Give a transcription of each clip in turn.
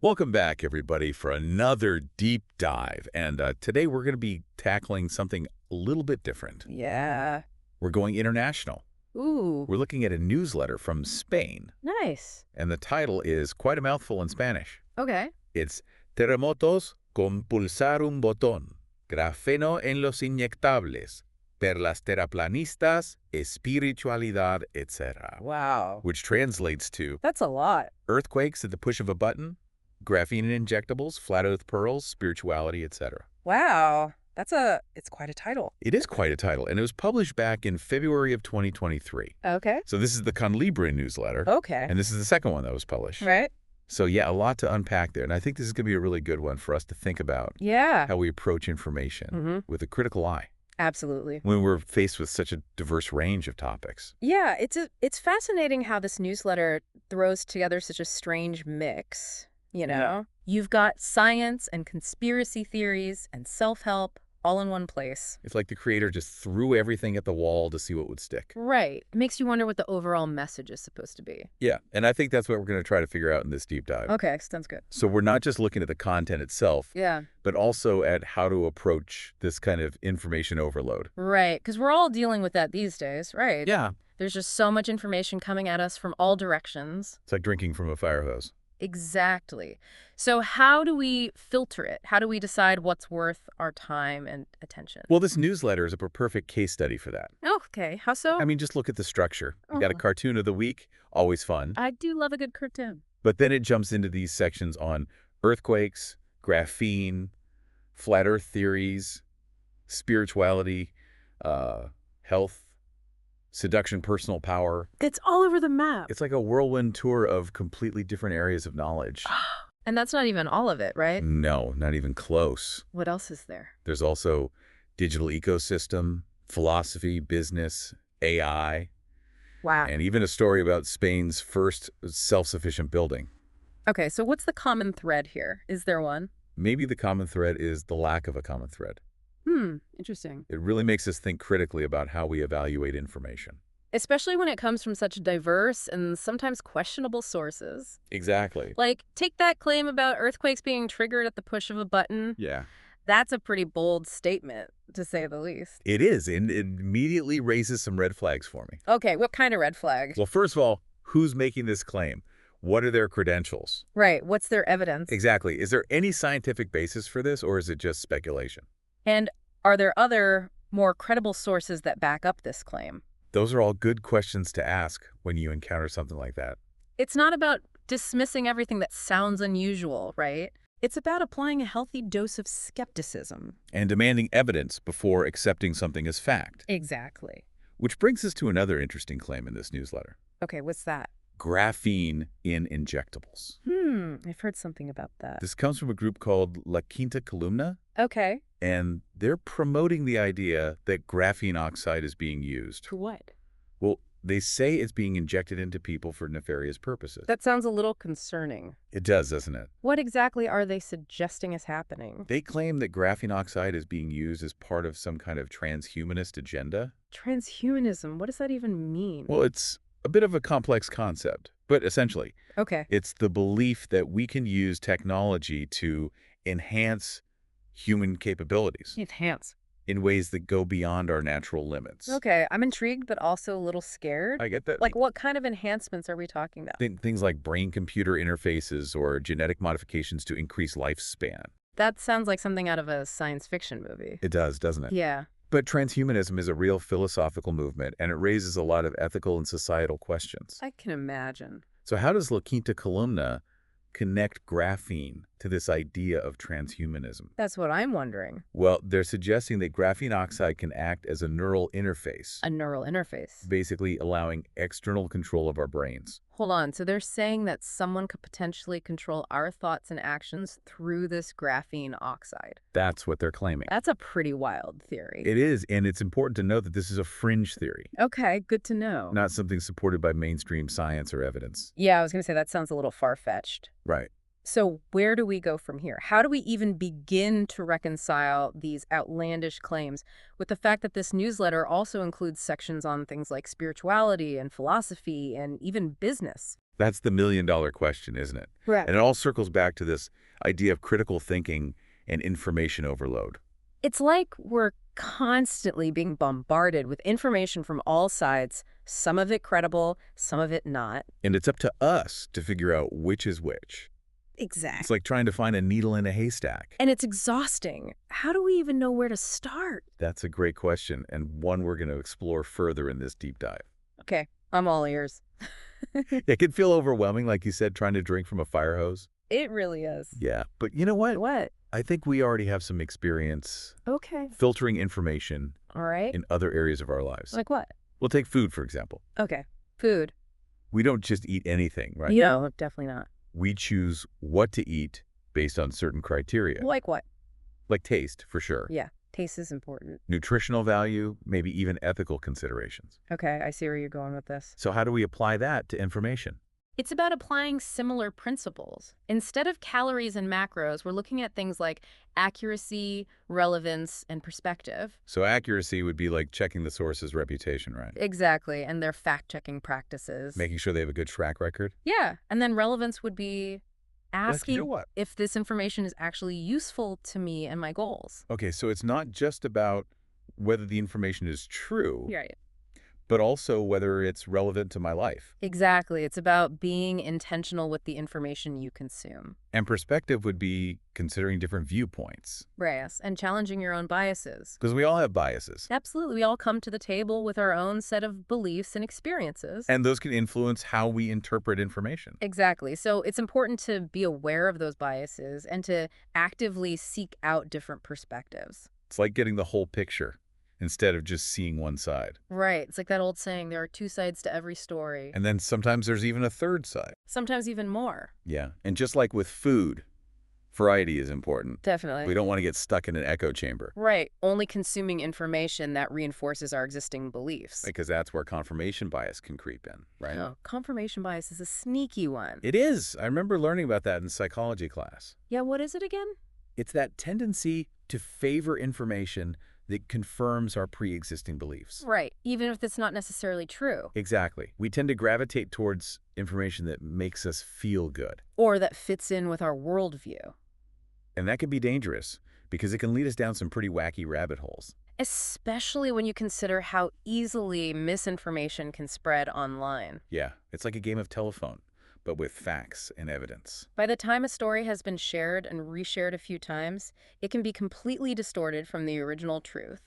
Welcome back, everybody, for another deep dive. And today we're going to be tackling something a little bit different. Yeah. We're going international. Ooh, We're looking at a newsletter from Spain, nice. and the title is quite a mouthful in Spanish. Okay. It's Terremotos con pulsar un botón, grafeno en los inyectables, per las terraplanistas, espiritualidad, etc., Wow. which translates to That's a lot. earthquakes at the push of a button, graphene in injectables, flat earth pearls, spirituality, etc. Wow. It's quite a title. It is quite a title, and it was published back in February of 2023. Okay. So this is the ConLibre newsletter, Okay. and this is the second one that was published. Right? So yeah, a lot to unpack there, and I think this is going to be a really good one for us to think about Yeah. how we approach information with a critical eye Absolutely. when we're faced with such a diverse range of topics. Yeah, it's fascinating how this newsletter throws together such a strange mix, you know? Yeah. You've got science and conspiracy theories and self-help all in one place. It's like the creator just threw everything at the wall to see what would stick. Right. It makes you wonder what the overall message is supposed to be. Yeah, and I think that's what we're going to try to figure out in this deep dive. Okay, sounds good. So we're not just looking at the content itself, Yeah. but also at how to approach this kind of information overload. Right, because we're all dealing with that these days, right? Yeah. There's just so much information coming at us from all directions. It's like drinking from a fire hose. Exactly. So how do we filter it? How do we decide what's worth our time and attention? Well, this newsletter is a perfect case study for that. Okay, how so? I mean, just look at the structure. You got a Uh-huh. cartoon of the week, always fun. I do love a good cartoon. But then it jumps into these sections on earthquakes, graphene, flat earth theories, spirituality, health, seduction, personal power. It's all over the map. It's like a whirlwind tour of completely different areas of knowledge. And that's not even all of it, right? No, not even close. What else is there? There's also digital ecosystem, philosophy, business, AI, Wow. and even a story about Spain's first self-sufficient building. Okay, so what's the common thread here? Is there one? Maybe the common thread is the lack of a common thread. Interesting. It really makes us think critically about how we evaluate information. Especially when it comes from such diverse and sometimes questionable sources. Exactly. Like, take that claim about earthquakes being triggered at the push of a button. Yeah. That's a pretty bold statement, to say the least. It is, and it immediately raises some red flags for me. Okay, what kind of red flag? Well, first of all, who's making this claim? What are their credentials? Right, what's their evidence? Exactly. Is there any scientific basis for this, or is it just speculation? And are there other, more credible sources that back up this claim? Those are all good questions to ask when you encounter something like that. It's not about dismissing everything that sounds unusual, right? It's about applying a healthy dose of skepticism. And demanding evidence before accepting something as fact. Exactly. Which brings us to another interesting claim in this newsletter. Okay, what's that? Graphene in injectables. I've heard something about that. This comes from a group called La Quinta Columna, Okay. and they're promoting the idea that graphene oxide is being used. For what? Well, they say it's being injected into people for nefarious purposes. That sounds a little concerning. It does, doesn't it? What exactly are they suggesting is happening? They claim that graphene oxide is being used as part of some kind of transhumanist agenda. Transhumanism, what does that even mean? Well, it's a bit of a complex concept, but essentially, Okay. it's the belief that we can use technology to enhance human capabilities Enhance. in ways that go beyond our natural limits. Okay, I'm intrigued, but also a little scared. I get that. Like, what kind of enhancements are we talking about? Things like brain-computer interfaces or genetic modifications to increase lifespan. That sounds like something out of a science fiction movie. It does, doesn't it? Yeah. But transhumanism is a real philosophical movement, and it raises a lot of ethical and societal questions. I can imagine. So how does La Quinta Columna connect graphene to this idea of transhumanism? That's what I'm wondering. Well, they're suggesting that graphene oxide can act as a neural interface, A neural interface. basically allowing external control of our brains. Hold on, so they're saying that someone could potentially control our thoughts and actions through this graphene oxide. That's what they're claiming. That's a pretty wild theory. It is, and it's important to note that this is a fringe theory, Okay, good to know. not something supported by mainstream science or evidence. Yeah, I was going to say that sounds a little far-fetched. Right. So where do we go from here? How do we even begin to reconcile these outlandish claims with the fact that this newsletter also includes sections on things like spirituality and philosophy and even business? That's the million-dollar question, isn't it? Right. And it all circles back to this idea of critical thinking and information overload. It's like we're constantly being bombarded with information from all sides, some of it credible, some of it not. And it's up to us to figure out which is which. It's Exactly. like trying to find a needle in a haystack. And it's exhausting. How do we even know where to start? That's a great question, and one we're going to explore further in this deep dive. Okay, I'm all ears. It can feel overwhelming, like you said, trying to drink from a fire hose. It really is. Yeah, but you know what? What? I think we already have some experience Okay. filtering information All right. in other areas of our lives. Like what? We'll take food, for example. Okay. Food. We don't just eat anything, right? No, definitely not. We choose what to eat based on certain criteria. Like what? Like taste, for sure. Yeah, taste is important. Nutritional value, maybe even ethical considerations. Okay, I see where you're going with this. So how do we apply that to information? It's about applying similar principles. Instead of calories and macros, we're looking at things like accuracy, relevance, and perspective. So accuracy would be like checking the source's reputation, right? Exactly, and their fact-checking practices. Making sure they have a good track record. Yeah, and then relevance would be asking you know what? if this information is actually useful to me and my goals. Okay, so it's not just about whether the information is true, Right. but also whether it's relevant to my life. Exactly. It's about being intentional with the information you consume. And perspective would be considering different viewpoints. Reyes, and challenging your own biases. Because we all have biases. Absolutely. We all come to the table with our own set of beliefs and experiences. And those can influence how we interpret information. Exactly. So it's important to be aware of those biases and to actively seek out different perspectives. It's like getting the whole picture instead of just seeing one side. Right. It's like that old saying, there are two sides to every story. And then sometimes there's even a third side. Sometimes even more. Yeah. And just like with food, variety is important. Definitely. We don't want to get stuck in an echo chamber. Right. Only consuming information that reinforces our existing beliefs. Because that's where confirmation bias can creep in, right? Oh, confirmation bias is a sneaky one. It is. I remember learning about that in psychology class. Yeah, what is it again? It's that tendency to favor information that confirms our pre-existing beliefs. Right. Even if it's not necessarily true. Exactly. We tend to gravitate towards information that makes us feel good. Or that fits in with our worldview. And that can be dangerous because it can lead us down some pretty wacky rabbit holes. Especially when you consider how easily misinformation can spread online. Yeah, it's like a game of telephone, but with facts and evidence. By the time a story has been shared and reshared a few times, it can be completely distorted from the original truth.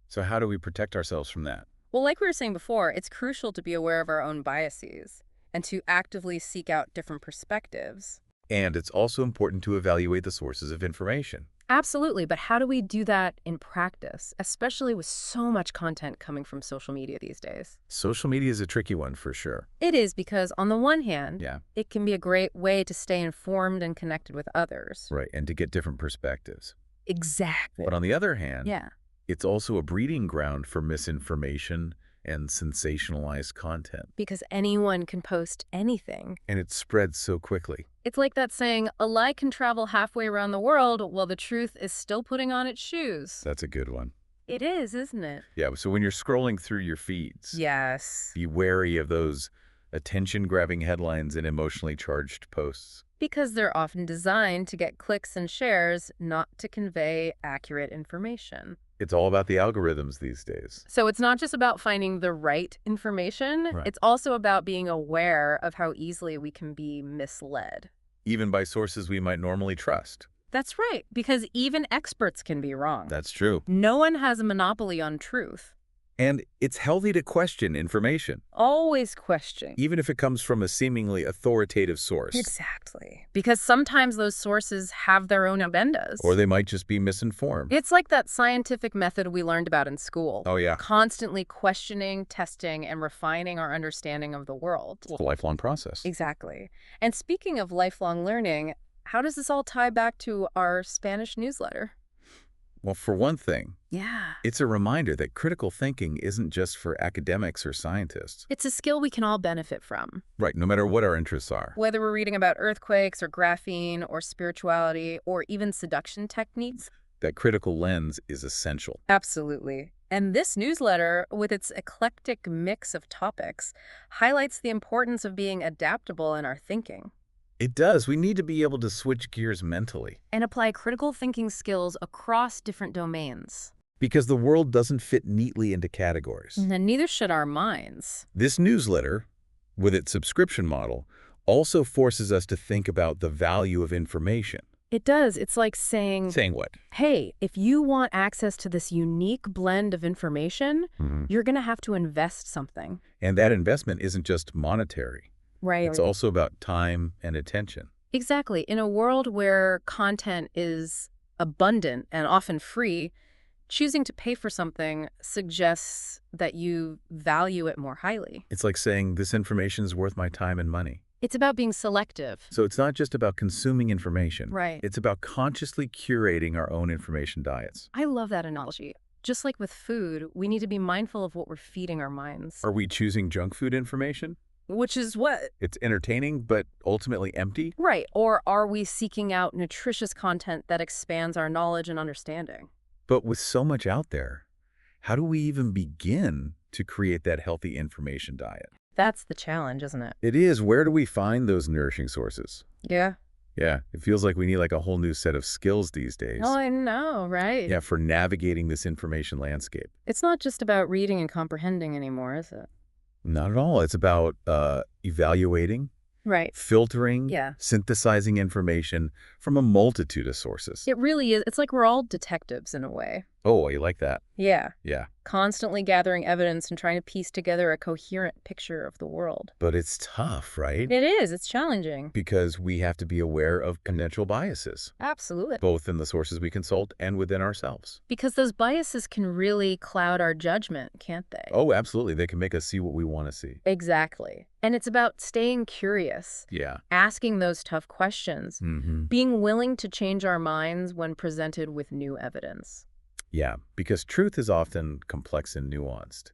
So how do we protect ourselves from that? Well, like we were saying before, it's crucial to be aware of our own biases and to actively seek out different perspectives. And it's also important to evaluate the sources of information. Absolutely, but how do we do that in practice, especially with so much content coming from social media these days? Social media is a tricky one for sure. It is because, on the one hand, Yeah. it can be a great way to stay informed and connected with others. Right, and to get different perspectives. Exactly. But on the other hand, Yeah. it's also a breeding ground for misinformation and sensationalized content. Because anyone can post anything. And it spreads so quickly. It's like that saying, a lie can travel halfway around the world while the truth is still putting on its shoes. That's a good one. It is, isn't it? Yeah, so when you're scrolling through your feeds, Yes. be wary of those attention-grabbing headlines and emotionally charged posts. Because they're often designed to get clicks and shares, not to convey accurate information. It's all about the algorithms these days. So it's not just about finding the right information, Right. It's also about being aware of how easily we can be misled. Even by sources we might normally trust. That's right, because even experts can be wrong. That's true. No one has a monopoly on truth. And it's healthy to question information, Always question. even if it comes from a seemingly authoritative source. Exactly. Because sometimes those sources have their own agendas. Or they might just be misinformed. It's like that scientific method we learned about in school. Oh, yeah. Constantly questioning, testing, and refining our understanding of the world. It's a lifelong process. Exactly. And speaking of lifelong learning, how does this all tie back to our Spanish newsletter? Well, for one thing, Yeah. it's a reminder that critical thinking isn't just for academics or scientists. It's a skill we can all benefit from. Right, no matter what our interests are. Whether we're reading about earthquakes or graphene or spirituality or even seduction techniques. That critical lens is essential. Absolutely. And this newsletter, with its eclectic mix of topics, highlights the importance of being adaptable in our thinking It does. We need to be able to switch gears mentally and apply critical thinking skills across different domains. because the world doesn't fit neatly into categories. And neither should our minds. This newsletter, with its subscription model, also forces us to think about the value of information. It does. It's like saying, Saying what? hey, if you want access to this unique blend of information, you're going to have to invest something. And that investment isn't just monetary. Right. It's also about time and attention. Exactly. In a world where content is abundant and often free, choosing to pay for something suggests that you value it more highly. It's like saying this information is worth my time and money. It's about being selective. So it's not just about consuming information. Right. It's about consciously curating our own information diets. I love that analogy. Just like with food, we need to be mindful of what we're feeding our minds. Are we choosing junk food information? Which is what? It's entertaining, but ultimately empty? Right. Or are we seeking out nutritious content that expands our knowledge and understanding? But with so much out there, how do we even begin to create that healthy information diet? That's the challenge, isn't it? It is. Where do we find those nourishing sources? Yeah. Yeah, it feels like we need like a whole new set of skills these days. Oh, I know, right? Yeah, for navigating this information landscape. It's not just about reading and comprehending anymore, is it? Not at all. It's about evaluating, Right. filtering, Yeah. synthesizing information from a multitude of sources. It really is. It's like we're all detectives in a way. Oh, you like that? Yeah. Yeah. Constantly gathering evidence and trying to piece together a coherent picture of the world. But it's tough, right? It is. It's challenging. Because we have to be aware of potential biases, Absolutely. both in the sources we consult and within ourselves. Because those biases can really cloud our judgment, can't they? Oh, absolutely. They can make us see what we want to see. Exactly. And it's about staying curious, Yeah. asking those tough questions, Mm-hmm. being willing to change our minds when presented with new evidence. Yeah, because truth is often complex and nuanced.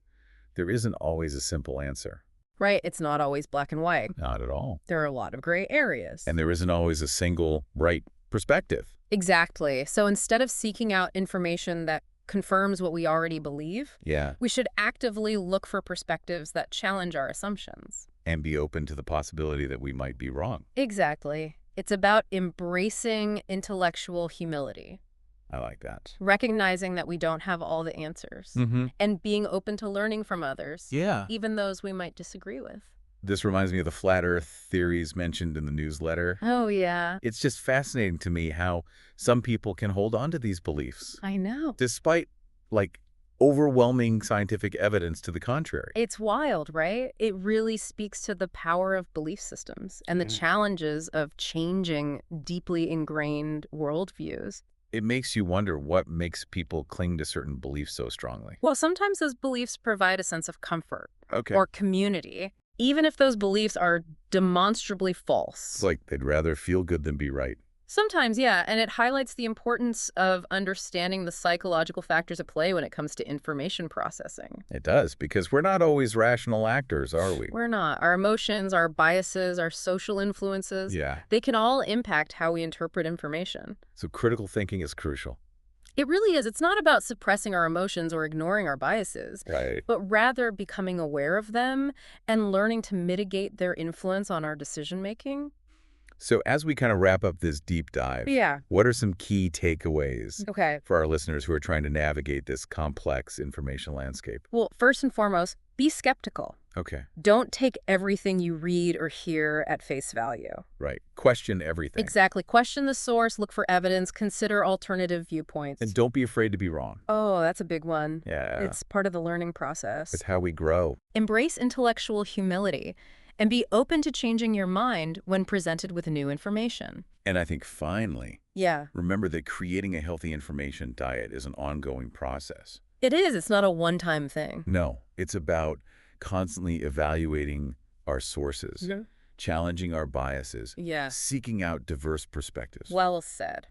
There isn't always a simple answer. Right? It's not always black and white. Not at all. There are a lot of gray areas. And there isn't always a single right perspective. Exactly. So instead of seeking out information that confirms what we already believe, Yeah. we should actively look for perspectives that challenge our assumptions. And be open to the possibility that we might be wrong. Exactly. It's about embracing intellectual humility, I like that. recognizing that we don't have all the answers, Mm-hmm. and being open to learning from others, Yeah. even those we might disagree with. This reminds me of the flat earth theories mentioned in the newsletter. Oh, yeah. It's just fascinating to me how some people can hold on to these beliefs, I know. despite, like, overwhelming scientific evidence to the contrary. It's wild, right? It really speaks to the power of belief systems and the Yeah. challenges of changing deeply ingrained worldviews. It makes you wonder what makes people cling to certain beliefs so strongly. Well, sometimes those beliefs provide a sense of comfort Okay. or community, even if those beliefs are demonstrably false. It's like they'd rather feel good than be right. Sometimes, yeah, and it highlights the importance of understanding the psychological factors at play when it comes to information processing. It does, because we're not always rational actors, are we? We're not. Our emotions, our biases, our social influences, Yeah. they can all impact how we interpret information. So critical thinking is crucial. It really is. It's not about suppressing our emotions or ignoring our biases, Right. but rather becoming aware of them and learning to mitigate their influence on our decision-making. So as we kind of wrap up this deep dive, Yeah. what are some key takeaways Okay. for our listeners who are trying to navigate this complex information landscape? Well, first and foremost, be skeptical. Okay. Don't take everything you read or hear at face value. Right. Question everything. Exactly. Question the source, look for evidence, consider alternative viewpoints. And don't be afraid to be wrong. Oh, that's a big one. Yeah. It's part of the learning process. It's how we grow. Embrace intellectual humility and be open to changing your mind when presented with new information. And I think finally, Yeah. remember that creating a healthy information diet is an ongoing process. It is. It's not a one-time thing. No, it's about constantly evaluating our sources, challenging our biases, Yeah. seeking out diverse perspectives. Well said.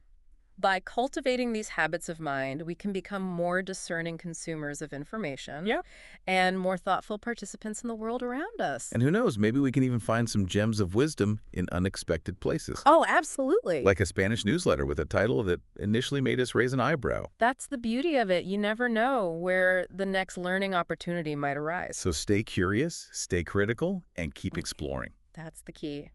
By cultivating these habits of mind, we can become more discerning consumers of information Yeah. and more thoughtful participants in the world around us. And who knows, maybe we can even find some gems of wisdom in unexpected places. Oh, absolutely. Like a Spanish newsletter with a title that initially made us raise an eyebrow. That's the beauty of it. You never know where the next learning opportunity might arise. So stay curious, stay critical, and keep exploring. That's the key.